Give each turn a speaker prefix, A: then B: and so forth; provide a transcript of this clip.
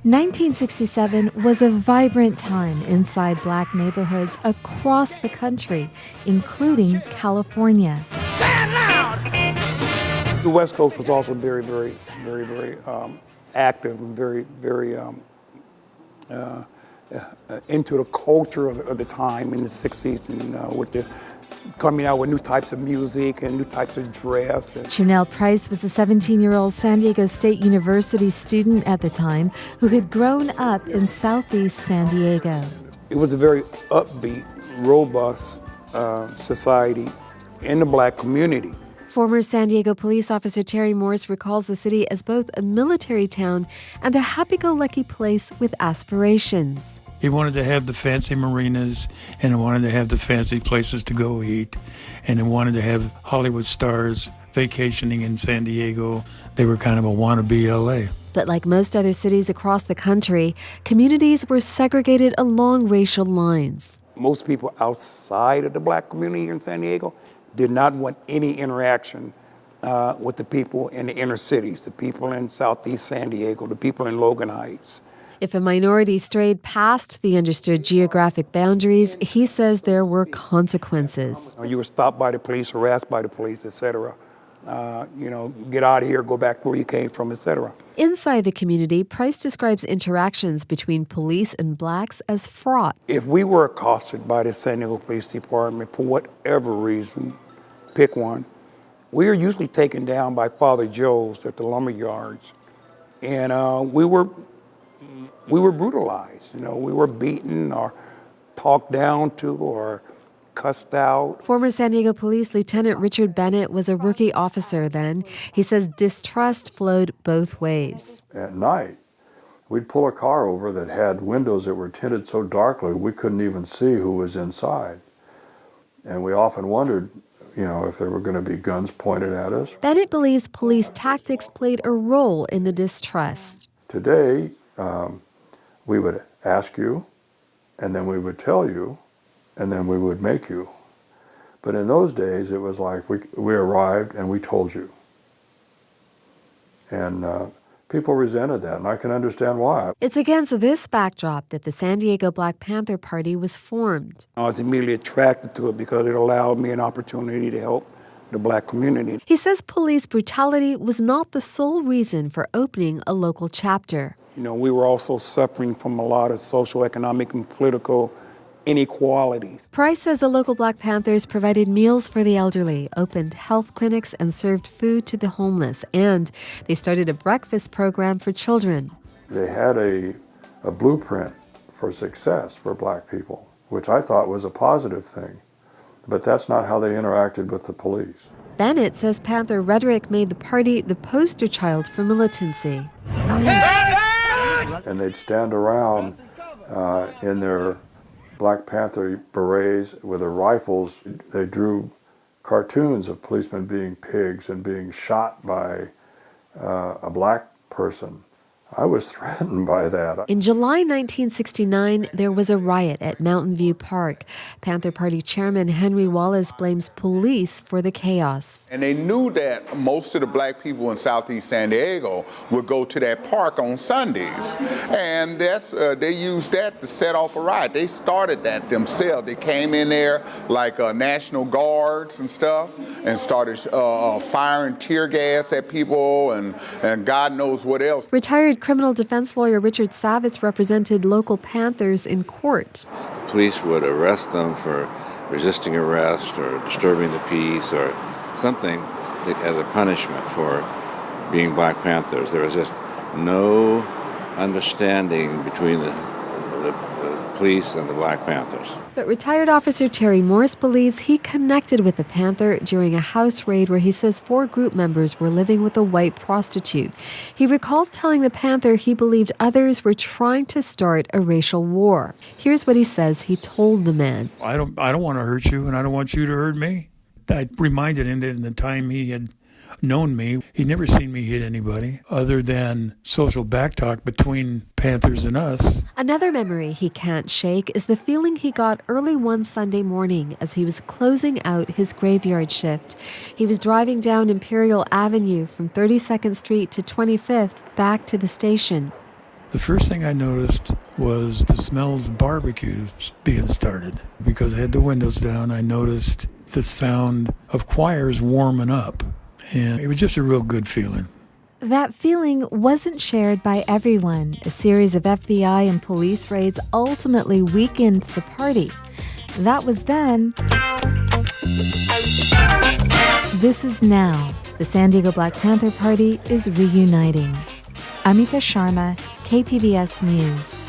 A: 1967 was a vibrant time inside black neighborhoods across the country, including California.
B: The West Coast was also very, very active and very into the culture of the time in the 60s, and with the coming out with new types of music and new types of dress.
A: Chanel Price was a 17-year-old San Diego State University student at the time who had grown up in Southeast San Diego.
B: It was a very upbeat, robust society in the black community.
A: Former San Diego police officer Terry Morse recalls the city as both a military town and a happy-go-lucky place with aspirations.
C: He wanted to have the fancy marinas, and he wanted to have the fancy places to go eat, and he wanted to have Hollywood stars vacationing in San Diego. They were kind of a wannabe LA.
A: But like most other cities across the country, communities were segregated along racial lines.
B: Most people outside of the black community here in San Diego did not want any interaction with the people in the inner cities, the people in Southeast San Diego, the people in Logan Heights.
A: If a minority strayed past the understood geographic boundaries, he says there were consequences.
B: You were stopped by the police, harassed by the police, etc. Get out of here, go back where you came from, etc.
A: Inside the community, Price describes interactions between police and blacks as fraught.
B: If we were accosted by the San Diego Police Department for whatever reason, pick one, we are usually taken down by Father Joe's at the lumber yards, and we were brutalized. We were beaten or talked down to or cussed out.
A: Former San Diego Police Lieutenant Richard Bennett was a rookie officer then. He says distrust flowed both ways.
D: At night, we'd pull a car over that had windows that were tinted so darkly we couldn't even see who was inside. And we often wondered, if there were going to be guns pointed at us.
A: Bennett believes police tactics played a role in the distrust.
D: Today, we would ask you, and then we would tell you, and then we would make you. But in those days, it was like we arrived and we told you. And people resented that, and I can understand why.
A: It's against this backdrop that the San Diego Black Panther Party was formed.
B: I was immediately attracted to it because it allowed me an opportunity to help the black community.
A: He says police brutality was not the sole reason for opening a local chapter.
B: We were also suffering from a lot of social, economic, and political inequalities.
A: Price says the local Black Panthers provided meals for the elderly, opened health clinics, and served food to the homeless. And they started a breakfast program for children.
D: They had a blueprint for success for black people, which I thought was a positive thing. But that's not how they interacted with the police.
A: Bennett says Panther rhetoric made the party the poster child for militancy.
D: And they'd stand around in their Black Panther berets with their rifles. They drew cartoons of policemen being pigs and being shot by a black person. I was threatened by that.
A: In July 1969, there was a riot at Mountain View Park. Panther Party Chairman Henry Wallace blames police for the chaos.
E: And they knew that most of the black people in Southeast San Diego would go to that park on Sundays. And they used that to set off a riot. They started that themselves. They came in there like National Guards and stuff and started firing tear gas at people and God knows what else.
A: Retired criminal defense lawyer Richard Savitz represented local Panthers in court.
F: The police would arrest them for resisting arrest or disturbing the peace or something as a punishment for being Black Panthers. There was just no understanding between the police and the Black Panthers.
A: But retired officer Terry Morse believes he connected with the Panther during a house raid where he says 4 group members were living with a white prostitute. He recalls telling the Panther he believed others were trying to start a racial war. Here's what he says he told the man.
C: I don't want to hurt you, and I don't want you to hurt me. I reminded him that in the time he had known me, he'd never seen me hit anybody other than social backtalk between Panthers and us.
A: Another memory he can't shake is the feeling he got early one Sunday morning as he was closing out his graveyard shift. He was driving down Imperial Avenue from 32nd Street to 25th back to the station.
C: The first thing I noticed was the smell of barbecues being started. Because I had the windows down, I noticed the sound of choirs warming up. And it was just a real good feeling.
A: That feeling wasn't shared by everyone. A series of FBI and police raids ultimately weakened the party. That was then. This is now. The San Diego Black Panther Party is reuniting. Amita Sharma, KPBS News.